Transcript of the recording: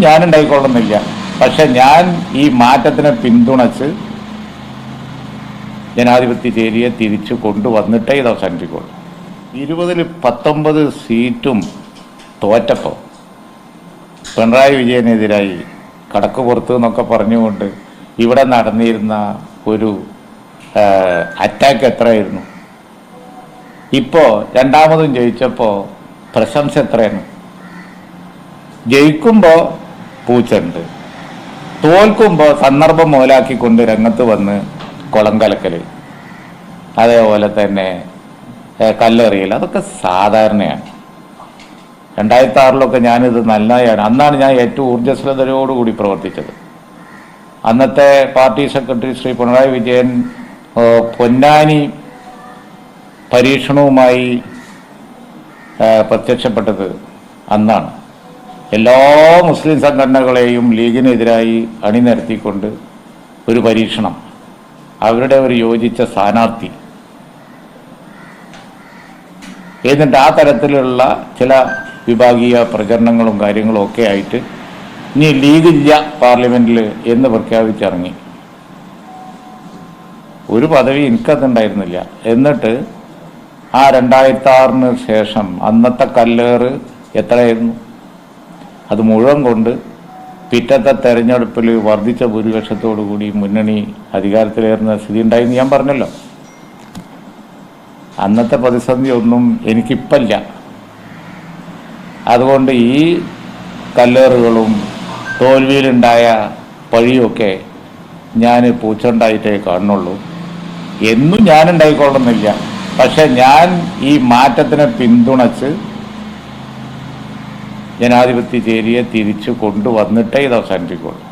ഞാനുണ്ടായിക്കൊള്ളുന്നില്ല. പക്ഷെ ഞാൻ ഈ മാറ്റത്തിനെ പിന്തുണച്ച് ജനാധിപത്യ ചേരിയെ തിരിച്ചു കൊണ്ടുവന്നിട്ടേ ഇത് അവസാനിപ്പിക്കുള്ളൂ. 20-ൽ 19 സീറ്റും തോറ്റപ്പോൾ പിണറായി വിജയനെതിരായി കടക്ക് പുറത്ത് എന്നൊക്കെ പറഞ്ഞുകൊണ്ട് ഇവിടെ നടന്നിരുന്ന ഒരു അറ്റാക്ക് എത്രയായിരുന്നു? ഇപ്പോൾ രണ്ടാമതും ജയിച്ചപ്പോൾ പ്രശംസ എത്രയാണ്? ജയിക്കുമ്പോൾ പൂച്ചുണ്ട്, തോൽക്കുമ്പോൾ സന്ദർഭം മോലാക്കിക്കൊണ്ട് രംഗത്ത് വന്ന് കുളം കലക്കൽ, അതേപോലെ തന്നെ കല്ലെറിയൽ, അതൊക്കെ സാധാരണയാണ്. 2006 ഞാനിത് നല്ലതാണ്. അന്നാണ് ഞാൻ ഏറ്റവും ഊർജ്ജസ്വലതയോടുകൂടി പ്രവർത്തിച്ചത്. അന്നത്തെ പാർട്ടി സെക്രട്ടറി ശ്രീ പിണറായി വിജയൻ പൊന്നാനി പരീക്ഷണവുമായി പ്രത്യക്ഷപ്പെട്ടത് അന്നാണ്. എല്ലാ മുസ്ലിം സംഘടനകളെയും ലീഗിനെതിരായി അണിനിരത്തിക്കൊണ്ട് ഒരു പരീക്ഷണം, അവരുടെ ഒരു യോജിച്ച സ്ഥാനാർത്ഥി, എന്നിട്ട് ആ തരത്തിലുള്ള ചില വിഭാഗീയ പ്രചരണങ്ങളും കാര്യങ്ങളും ഒക്കെ ആയിട്ട് ഇനി ലീഗില്ല പാർലമെന്റിൽ എന്ന് പ്രഖ്യാപിച്ചിറങ്ങി. ഒരു പദവി എനിക്കതുണ്ടായിരുന്നില്ല. എന്നിട്ട് ആ 2006 ശേഷം അന്നത്തെ കല്ലേറ് എത്രയായിരുന്നു? അത് മുഴുവൻ കൊണ്ട് പിറ്റത്തെ തെരഞ്ഞെടുപ്പിൽ വർദ്ധിച്ച ഭൂരിപക്ഷത്തോടുകൂടി മുന്നണി അധികാരത്തിലേറുന്ന സ്ഥിതി ഉണ്ടായെന്ന് ഞാൻ പറഞ്ഞല്ലോ. അന്നത്തെ പ്രതിസന്ധി ഒന്നും എനിക്കിപ്പല്ല. അതുകൊണ്ട് ഈ കല്ലേറുകളും തോൽവിയിലുണ്ടായ പഴിയൊക്കെ ഞാൻ പൂച്ചുണ്ടായിട്ടേ കാണുന്നുള്ളൂ. എന്നും ഞാനുണ്ടായിക്കൊള്ളുന്നില്ല. പക്ഷെ ഞാൻ ഈ മാറ്റത്തിനെ പിന്തുണച്ച് ജനാധിപത്യ ചേരിയെ തിരിച്ചു കൊണ്ടുവന്നിട്ടേ ഇത് അവസാനിപ്പിക്കുള്ളൂ.